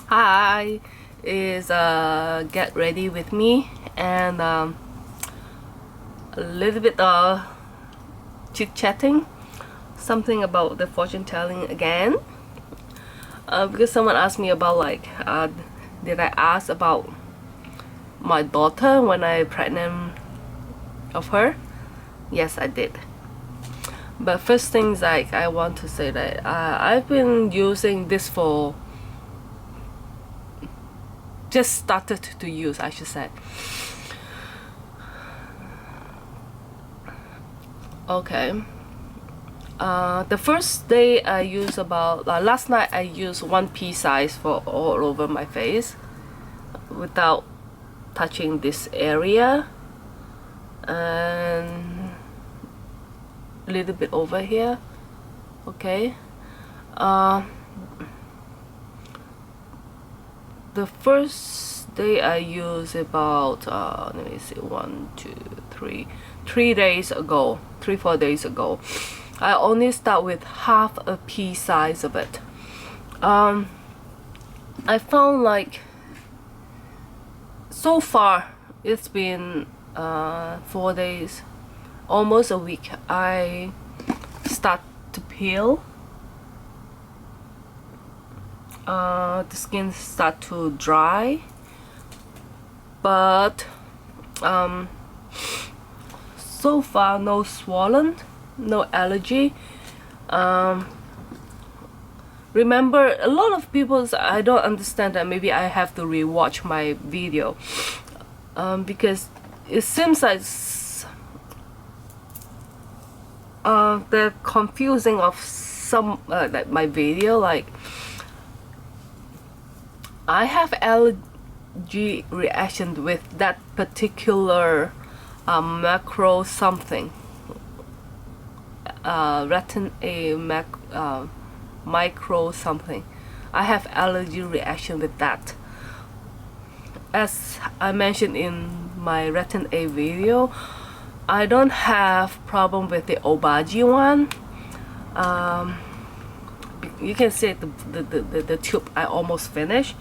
Hi, is get ready with me and a little bit chit-chatting, something about the fortune telling again. Because someone asked me about did I ask about my daughter when I pregnant of her? Yes, I did. But first things I want to say that I've been using this for just started to use, I should say. Okay. The first day I used about last night I used one pea size for all over my face without touching this area and a little bit over here. Okay. The first day I used about let me see, 3 days ago, 4 days ago. I only start with half a pea size of it. I found like so far it's been 4 days, almost a week. I start to peel. The skin start to dry, but so far no swollen, no allergy. Remember, a lot of people, I don't understand that. Maybe I have to rewatch my video because it seems like they're confusing of some like my video, like I have allergy reaction with that particular macro something, Retin-A micro something. I have allergy reaction with that. As I mentioned in my Retin-A video, I don't have problem with the Obagi one. You can see the tube I almost finished,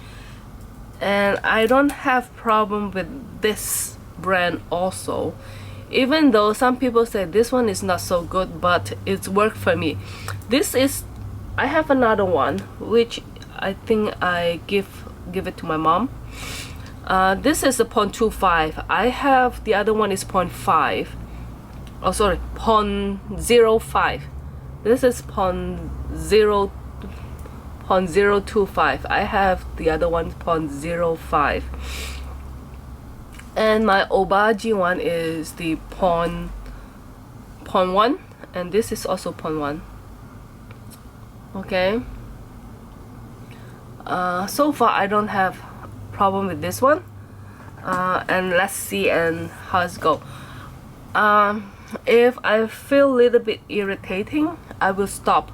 and I don't have problem with this brand also, even though some people say this one is not so good, but it's worked for me. This is, I have another one which I think I give it to my mom. This is a 0.25. I have the other one is 0.5. Oh sorry, 0.05. This is 0.025. I have the other one 0.05, and my Obagi one is the 0.1, and this is also 0.1. Okay. So far I don't have problem with this one, and let's see and how it's go. If I feel a little bit irritating, I will stop.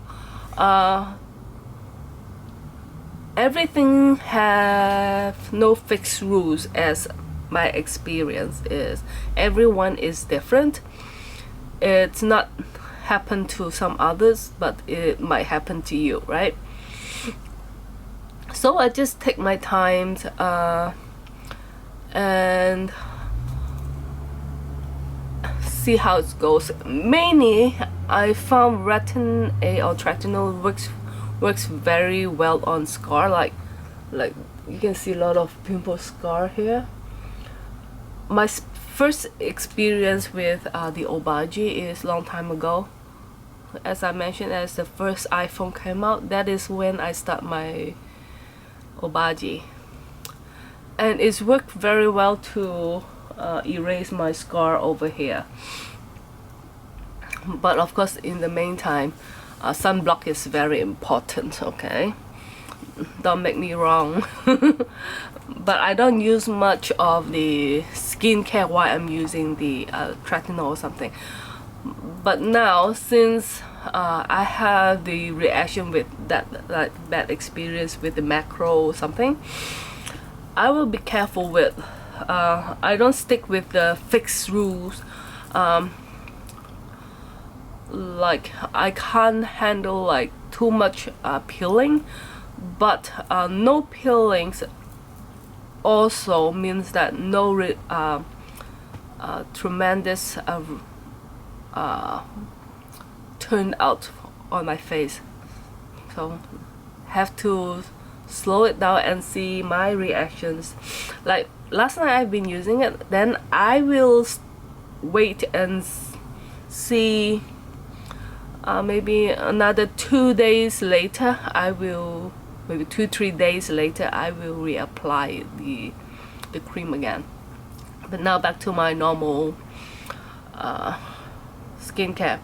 Everything have no fixed rules, as my experience is. Everyone is different. It's not happen to some others, but it might happen to you, right? So I just take my time and see how it goes. Mainly I found Retin-A or tretinoin works very well on scar, like you can see a lot of pimple scar here. My first experience with the Obagi is long time ago. As I mentioned, as the first iPhone came out, that is when I start my Obagi, and it's worked very well to erase my scar over here. But of course, in the meantime, sunblock is very important. Okay, don't make me wrong. But I don't use much of the skincare while I'm using the tretinoin or something. But now, since I have the reaction with that bad experience with the macro something, I will be careful with. I don't stick with the fixed rules. Like I can't handle like too much peeling, but no peelings also means that no tremendous turn out on my face. So have to slow it down and see my reactions. Like last night I've been using it, then I will wait and see maybe another 2 days later. I will, maybe 2-3 days later, I will reapply the cream again. But now back to my normal skincare.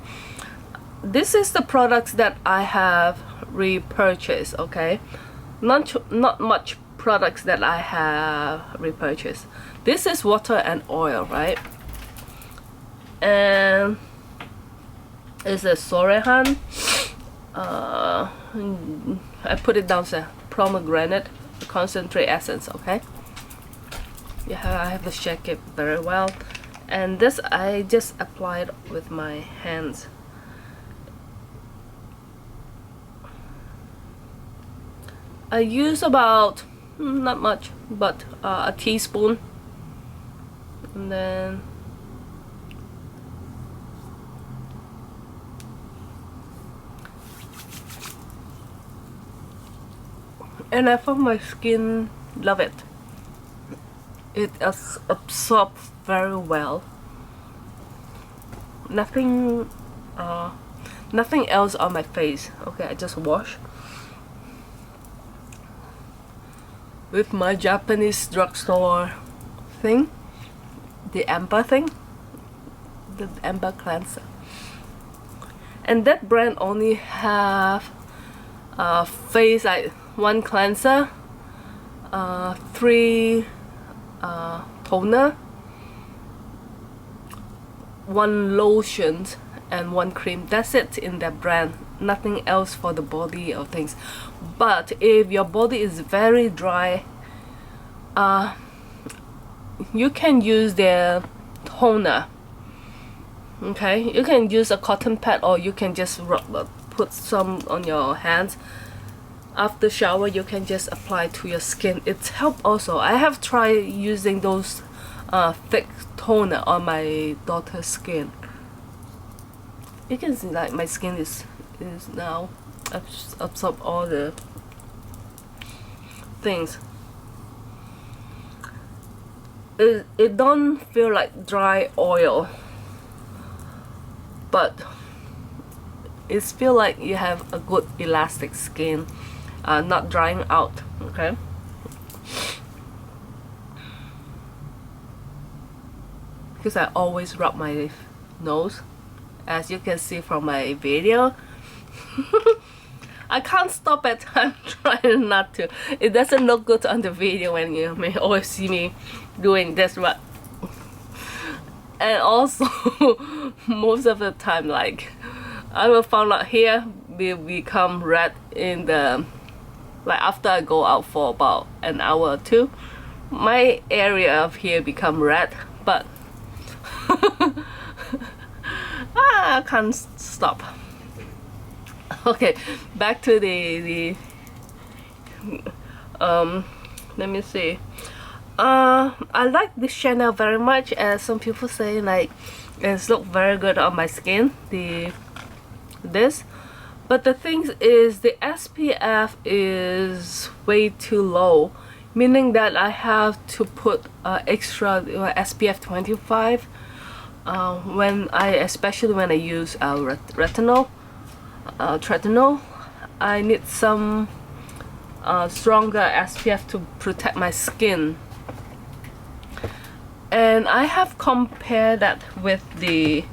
This is the products that I have repurchased. Okay, not much products that I have repurchased. This is water and oil, right? And it's a Sorehan. I put it down there. Pomegranate concentrate essence. Okay. Yeah, I have to shake it very well. And this I just applied with my hands. I use about, not much, but a teaspoon. And then I found my skin love it. It absorbs very well. Nothing else on my face. Okay, I just wash with my Japanese drugstore thing, the Amber thing, the Amber cleanser. And that brand only have face, like 1 cleanser, 3 toner, 1 lotion, and 1 cream. That's it in that brand. Nothing else for the body or things. But if your body is very dry, you can use their toner. Okay, you can use a cotton pad, or you can just put some on your hands. After shower, you can just apply to your skin. It's helped also. I have tried using those thick toner on my daughter's skin. You can see like my skin is now absorb all the things. It don't feel like dry oil, but it feel like you have a good elastic skin, not drying out. Okay, because I always rub my nose, as you can see from my video. I can't stop it. I'm trying not to. It doesn't look good on the video when you may always see me doing this, but and also most of the time, like I will find out here will become red in the, like after I go out for about an hour or 2, my area of here become red, but I can't stop. Okay, back to the let me see. I like this Chanel very much, as some people say like it's look very good on my skin, this. But the thing is, the SPF is way too low, meaning that I have to put extra SPF 25 especially when I use retinol. I need some stronger SPF to protect my skin. And I have compared that with the,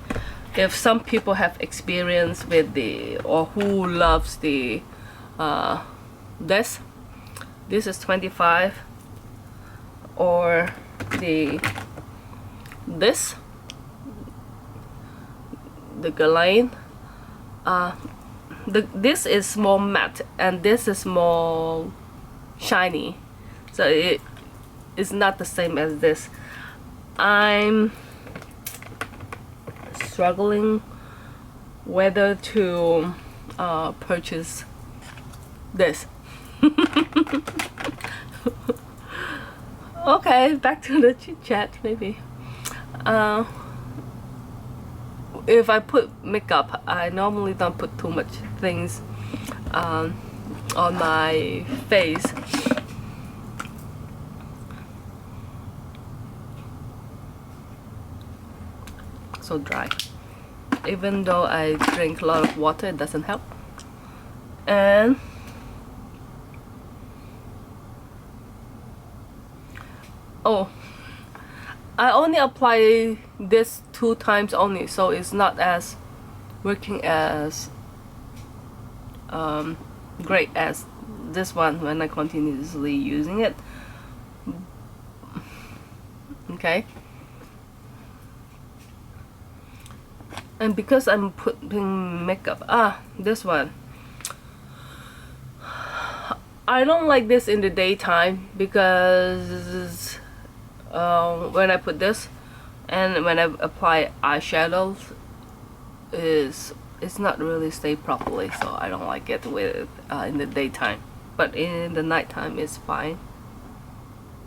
if some people have experience with the, or who loves the this is 25, or the Galine. This is more matte and this is more shiny, so it is not the same as this. I'm struggling whether to purchase this. Okay, back to the chit chat maybe. If I put makeup, I normally don't put too much things on my face. So dry. Even though I drink a lot of water, it doesn't help. And oh, I only apply this 2 times only, so it's not as working as great as this one when I continuously using it. Okay. And because I'm putting makeup, this one, I don't like this in the daytime because when I put this and when I apply eyeshadow, it's not really stay properly, so I don't like it with in the daytime. But in the nighttime it's fine.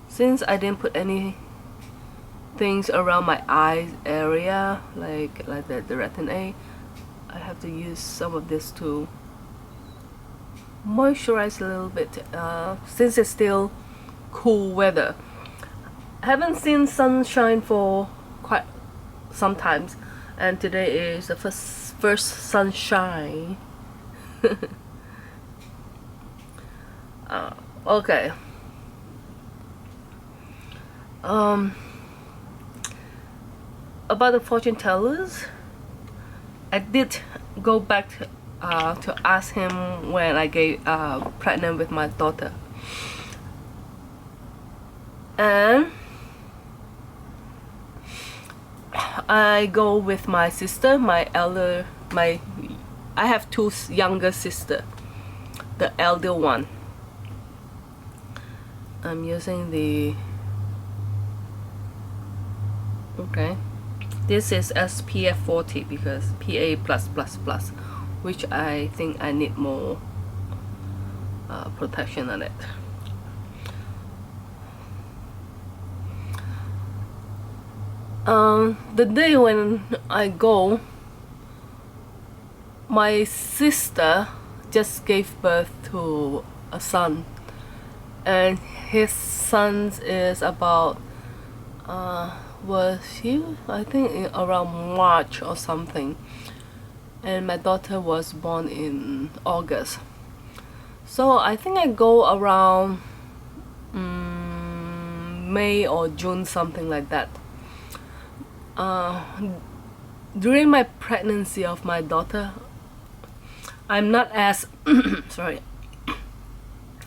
Since I didn't put any things around my eyes area like the Retin-A, I have to use some of this to moisturize a little bit since it's still cool weather. I haven't seen sunshine for quite some times, and today is the first sunshine. Okay. About the fortune tellers, I did go back to ask him when I get pregnant with my daughter, and I go with my sister, I have 2 younger sisters, the elder one. I'm using the, okay, this is SPF 40 because PA+++, which I think I need more protection on it. The day when I go, my sister just gave birth to a son, and his son is about was he, I think, around March or something, and my daughter was born in August. So I think I go around May or June, something like that. During my pregnancy of my daughter, I'm not as sorry,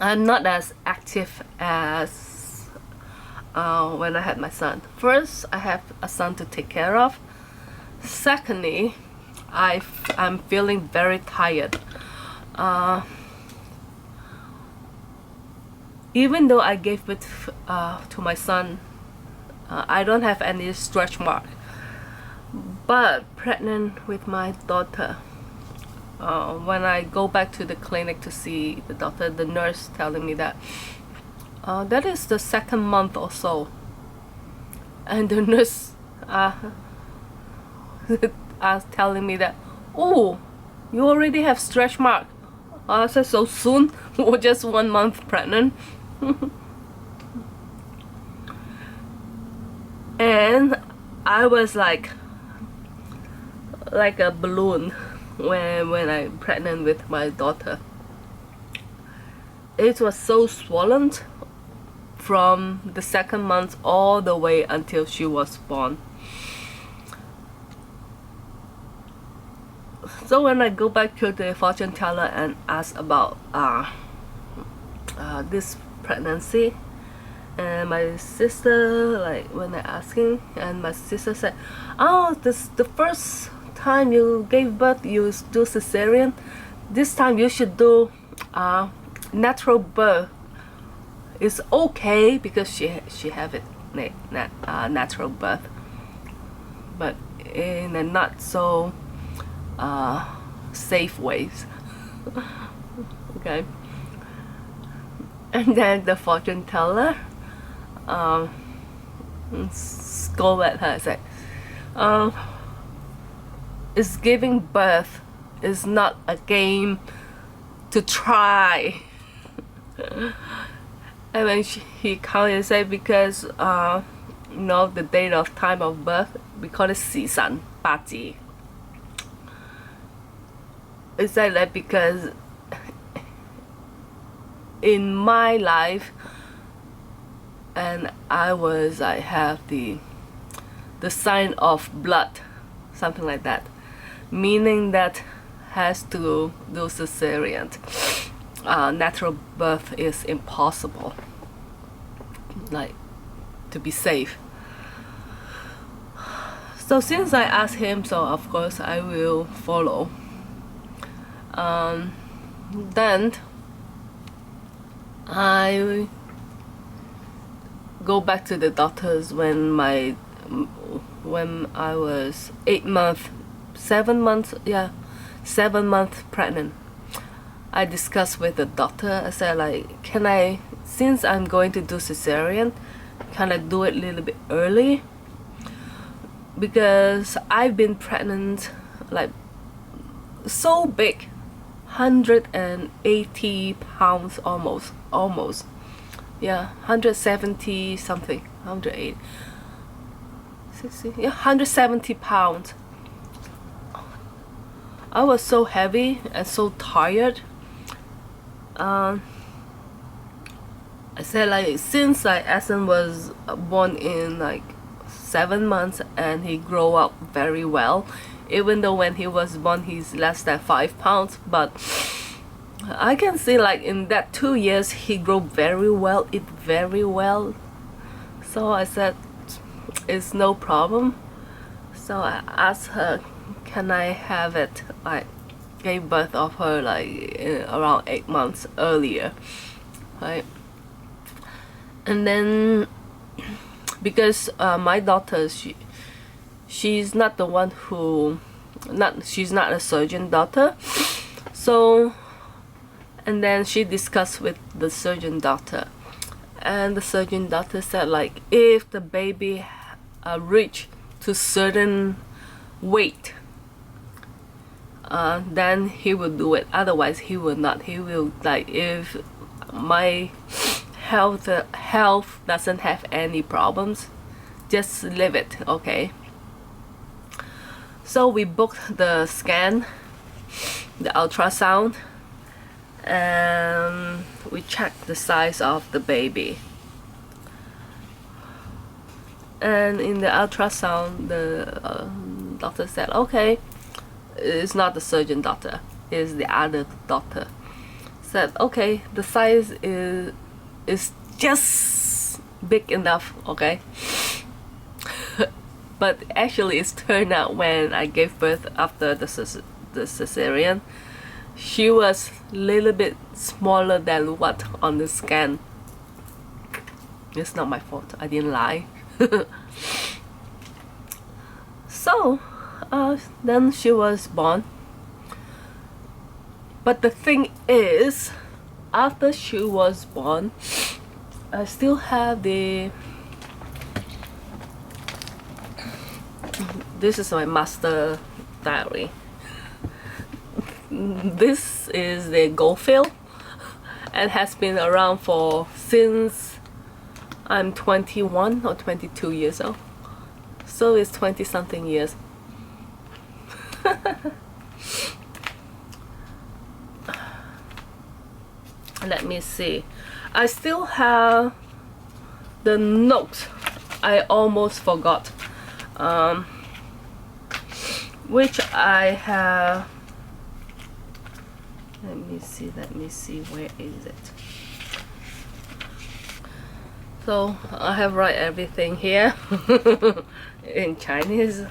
I'm not as active as when I had my son. First, I have a son to take care of. Secondly, I'm feeling very tired. Even though I gave birth to my son, I don't have any stretch mark. But pregnant with my daughter, when I go back to the clinic to see the doctor, the nurse telling me that that is the 2nd month or so, and the nurse telling me that, oh, you already have stretch mark. I said, so soon? We're just 1 month pregnant. And I was like a balloon when I'm pregnant with my daughter. It was so swollen from the 2nd month all the way until she was born. So when I go back to the fortune teller and ask about this pregnancy, and my sister, like when I asking, and my sister said, oh, this the first time you gave birth you do cesarean, this time you should do natural birth. It's okay because she have it natural birth, but in a not so safe ways. Okay. And then the fortune teller scolded at her, said, "Is giving birth is not a game to try." And then he calmly said, because the date of time of birth, we call it 时辰八字. It's like that because in my life, and I have the sign of blood, something like that, meaning that has to do cesarean. Natural birth is impossible, like, to be safe. So since I asked him, so of course I will follow. Then I go back to the doctors when I was 7 months pregnant. I discussed with the doctor. I said, like, since I'm going to do cesarean, can I do it a little bit early? Because I've been pregnant, like, so big, 180 pounds almost. Yeah, 170 something, 180, 60, yeah, 170 pounds. I was so heavy and so tired. I said, like, since Essen was born in like 7 months and he grew up very well, even though when he was born he's less than 5 pounds, but I can see, like, in that 2 years he grew very well, eat very well. So I said, it's no problem. So I asked her, can I have it? I gave birth of her like around 8 months earlier, right? And then because my daughter, she's not the one who, she's not a surgeon daughter. So, and then she discussed with the surgeon doctor, and the surgeon doctor said, like, if the baby reach to certain weight, then he will do it. Otherwise he will not. He will, like, if my health doesn't have any problems, just leave it, okay? So we booked the scan, the ultrasound, and we checked the size of the baby. And in the ultrasound, the doctor said, okay, it's not the surgeon doctor, it's the other doctor. Said, okay, the size is just big enough, okay? But actually it's turned out when I gave birth after the cesarean, she was a little bit smaller than what on the scan. It's not my fault, I didn't lie. So then she was born. But the thing is, after she was born, I still have this is my master diary. This is the Goldfield and has been around since I'm 21 or 22 years old. So it's 20 something years. Let me see. I still have the note I almost forgot, which I have. Let me see, where is it? So I have write everything here in Chinese.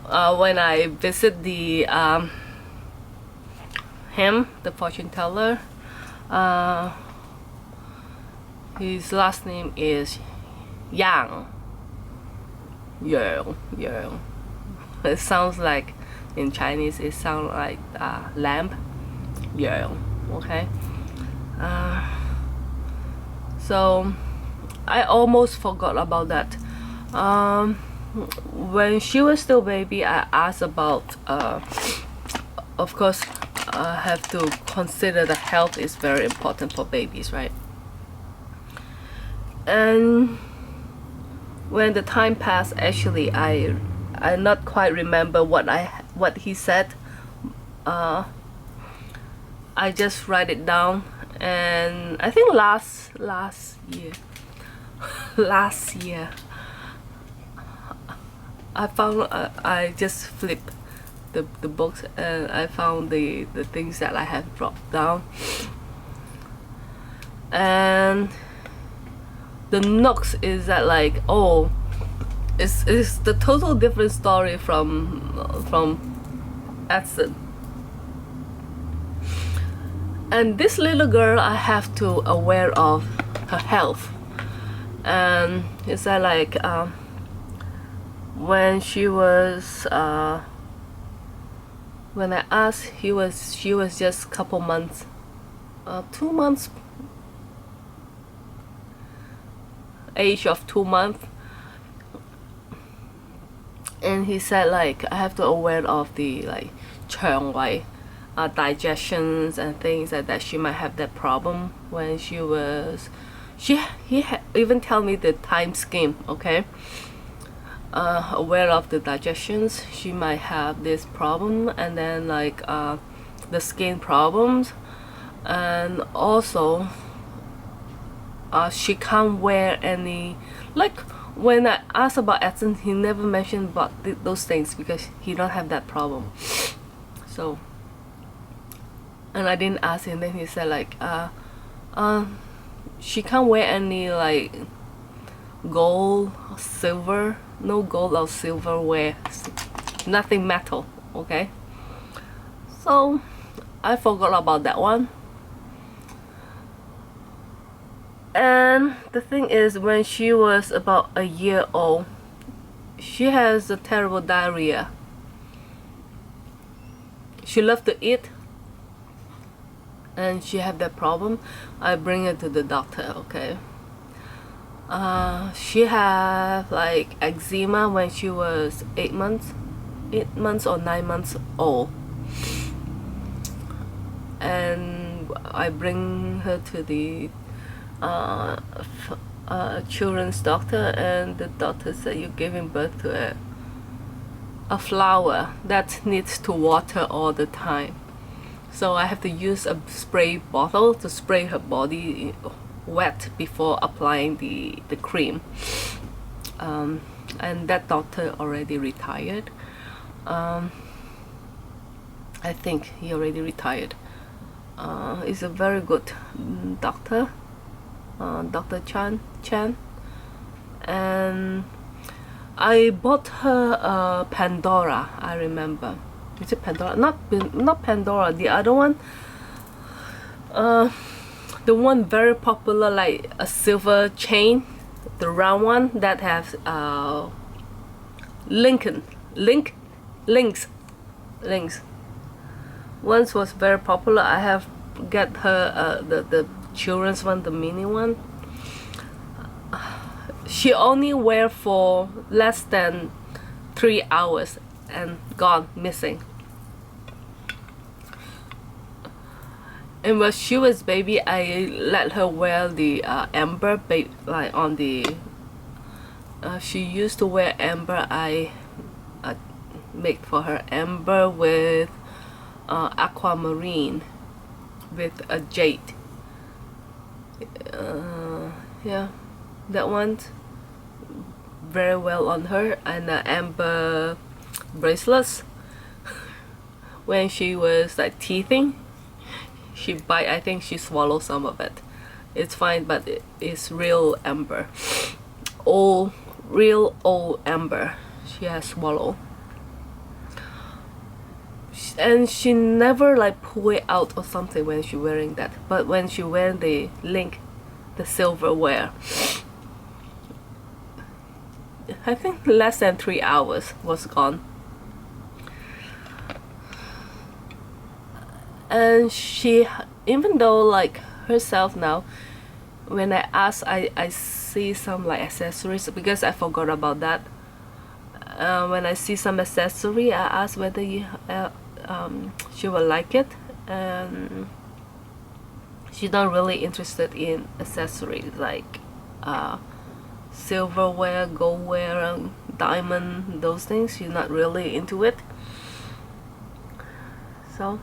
When I visit the fortune teller, his last name is Yang. It sounds like, in Chinese, it sounds like lamp. Okay. So I almost forgot about that. When she was still baby, I asked about of course, I have to consider that health is very important for babies, right? And when the time passed, actually I not quite remember what he said. I just write it down, and I think last year last year I found I just flipped the books, and I found the things that I had brought down, and the nooks is that like, oh, it's the total different story from Edson. And this little girl, I have to aware of her health, and it's that like when she was when I asked, she was just couple months, 2 months, age of 2 months, and he said like I have to aware of the like 腸胃 digestions and things like that. She might have that problem when she was even tell me the time scheme, okay? Aware of the digestions, she might have this problem, and then like the skin problems, and also she can't wear any, like when I asked about Edson, he never mentioned about those things because he don't have that problem. So, and I didn't ask him, then he said like she can't wear any like gold, silver, no gold or silverware, nothing metal, okay? So I forgot about that one. And the thing is, when she was about a year old, she has a terrible diarrhea. She loved to eat, and she had that problem. I bring her to the doctor, okay? She had like eczema when she was 8 months or 9 months old, and I bring her to the children's doctor, and the doctor said you're giving birth to a flower that needs to water all the time. So I have to use a spray bottle to spray her body wet before applying the cream. And that doctor already retired. I think he already retired. He's a very good doctor, Dr. Chan, and I bought her Pandora. I remember. Is it Pandora? Not Pandora. The other one. The one very popular, like a silver chain, the round one that has links. Once was very popular. I have get her the children's one, the mini one. She only wear for less than 3 hours and gone, missing. And when she was baby, I let her wear the amber, like on the. She used to wear amber. I make for her amber with aquamarine with a jade. Yeah, that one's very well on her, and amber bracelets. When she was like teething, she bite. I think she swallowed some of it. It's fine, but it's real amber, real old amber. She has swallowed, and she never like pull it out or something when she wearing that. But when she wearing the link, the silverware, I think less than 3 hours was gone. And she, even though like herself now, when I ask, I see some like accessories because I forgot about that. When I see some accessory, I ask whether she will like it, and she's not really interested in accessories like silverware, goldware, diamond, those things. She's not really into it. So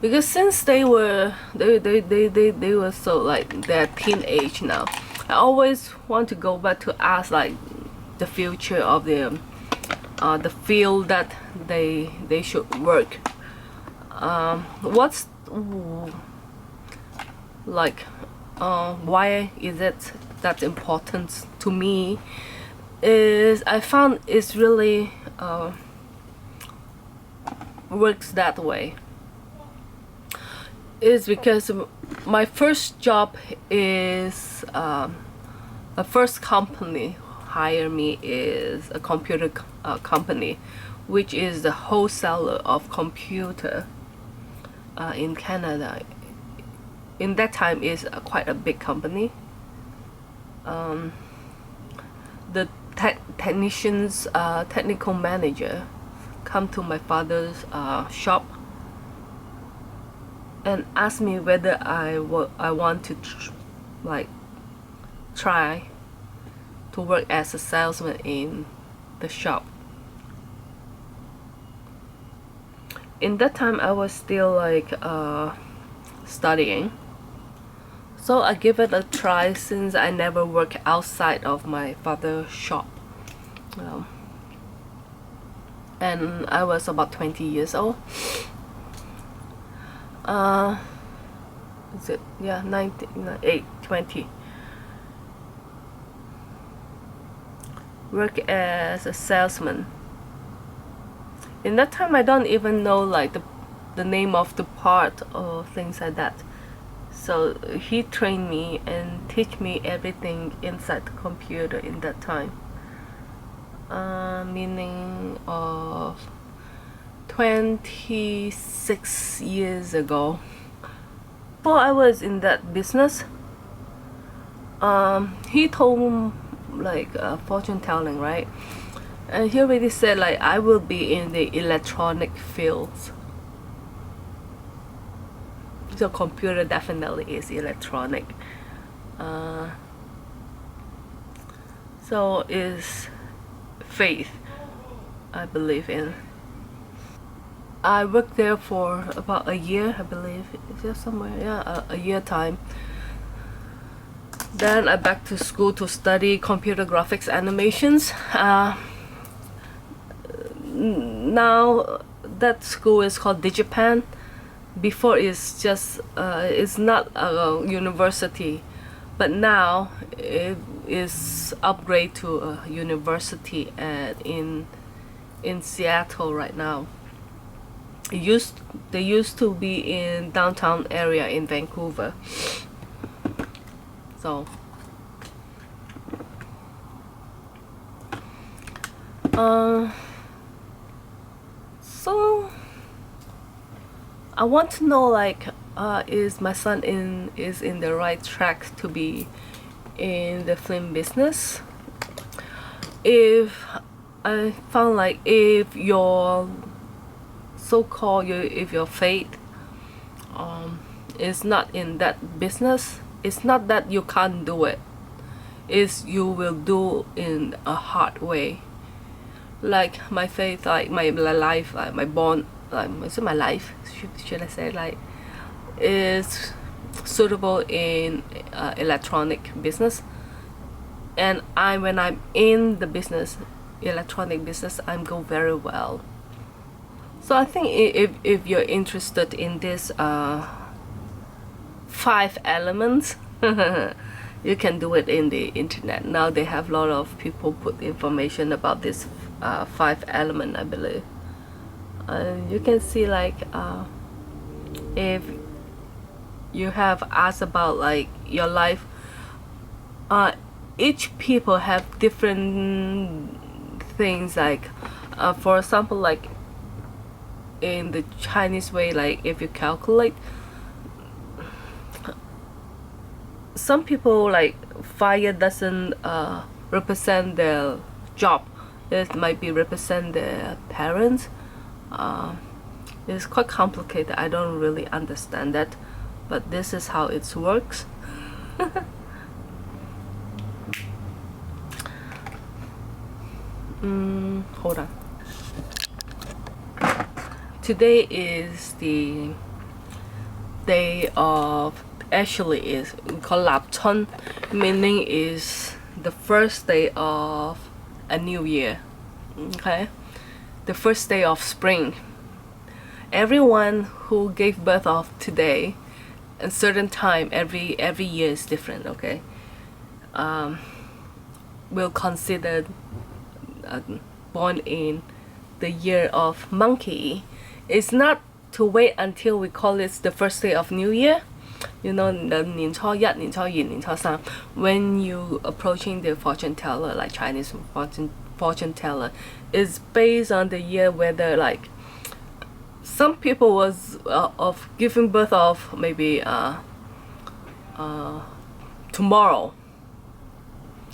because since they were so like they're teenage now, I always want to go back to ask like the future of the field that they should work. What's like why is it that important to me is I found it's really works that way is because my first job is the first company hire me is a computer company, which is the wholesaler of computer in Canada. In that time is quite a big company. The technicians, technical manager come to my father's shop and ask me whether I want to try to work as a salesman in the shop. In that time I was still like studying, so I give it a try since I never worked outside of my father's shop. And I was about 20 years old. Is it? Yeah, 20. Work as a salesman. In that time I don't even know like the name of the part or things like that. So he trained me and teach me everything inside the computer in that time. Meaning of 26 years ago. While I was in that business, he told like fortune telling, right? And he already said like I will be in the electronic fields. So computer definitely is electronic. So is faith I believe in. I worked there for about a year, I believe. Is there somewhere? Yeah, a year time. Then I back to school to study computer graphics animations. Now that school is called Digipan. Before it's just it's not a university, but now it is upgrade to a university and in Seattle right now. They used to be in downtown area in Vancouver. So so I want to know like is my son is in the right track to be in the film business? If I found like if your so-called if your faith is not in that business, it's not that you can't do it, is you will do in a hard way. Like my faith, like my life, like my bond, like is it my life should I say, like is suitable in electronic business, and when I'm in the business, electronic business, I'm go very well. So I think if you're interested in this 5 elements, you can do it in the internet. Now they have a lot of people put information about this 5 element, I believe. You can see like if you have asked about like your life, each people have different things, like for example, like in the Chinese way, like if you calculate some people like fire doesn't represent their job. It might be represent their parents. It's quite complicated. I don't really understand that, but this is how it works. Hold on. Today is the day of, actually is called Lap Chun, meaning is the first day of a new year. Okay, the first day of spring. Everyone who gave birth of today, a certain time every year is different. Okay, will consider born in the year of monkey. It's not to wait until we call it the first day of New Year. You know, the 年初一、年初二、年初三, when you approaching the fortune teller, like Chinese fortune teller, is based on the year, whether like some people was of giving birth of maybe tomorrow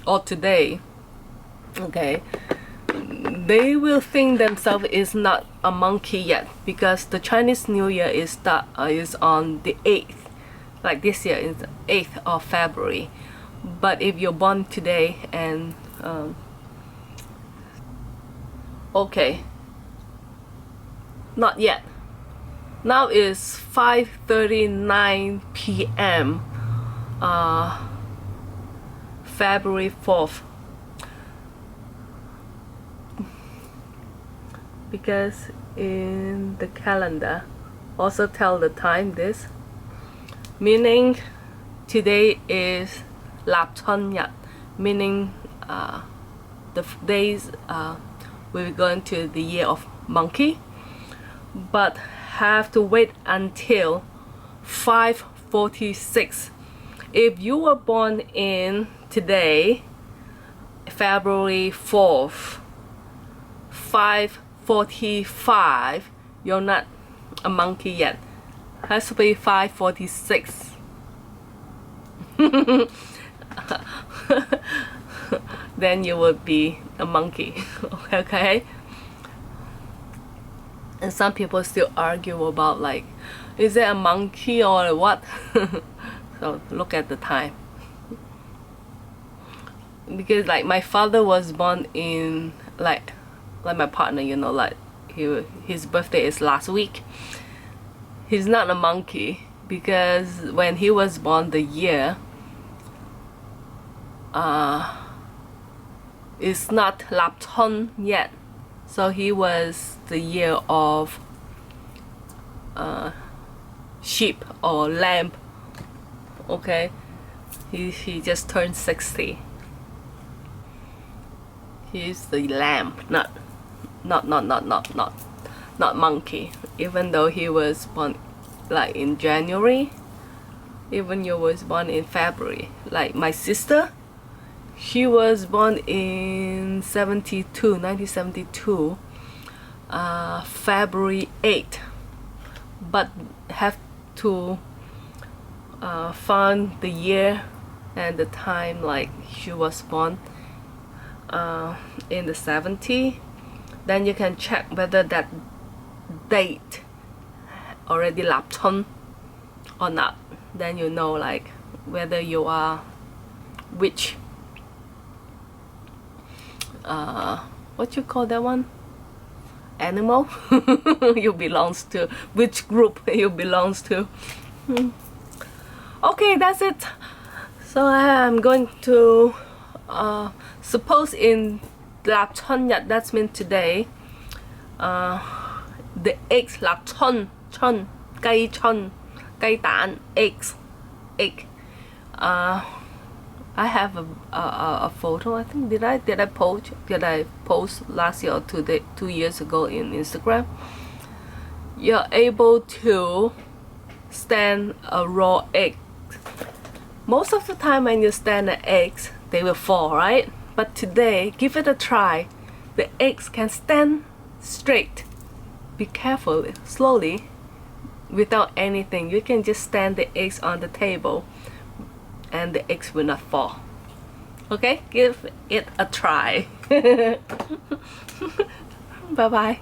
or today. Okay, they will think themselves is not a monkey yet, because the Chinese New Year is on the 8th. Like this year is the 8th of February. But if you're born today and okay, not yet. Now is 5:39 p.m. February 4th. Because in the calendar also tell the time this, meaning today is Lap Chun Yat, meaning the days we're going to the year of monkey, but have to wait until 5:46. If you were born in today, February 4th, 5:45, you're not a monkey yet. Has to be 5:46. Then you would be a monkey. Okay, and some people still argue about like, is it a monkey or what? So look at the time, because like my father was born in like my partner, you know, like his birthday is last week. He's not a monkey because when he was born, the year is not Lap Chun yet, so he was the year of sheep or lamb. Okay, he just turned 60. He's the lamb, not monkey. Even though he was born like in January, even you was born in February. Like my sister, she was born in 1972, February 8th, but have to find the year and the time like she was born in the 70s. Then you can check whether that date already Lap Chun or not. Then you know like whether you are which what you call that one, animal you belongs to, which group you belongs to. Okay, that's it. So I'm going to suppose in Lap Chun Yat, that means today the eggs Lap Chun, Gai Chun, Gai Dan, eggs, egg. I have a photo. I think did I post last year or 2 years ago in Instagram. You're able to stand a raw egg. Most of the time when you stand the eggs, they will fall, right? But today, give it a try. The eggs can stand straight. Be careful, slowly, without anything. You can just stand the eggs on the table. and the eggs will not fall. Okay, give it a try. Bye bye.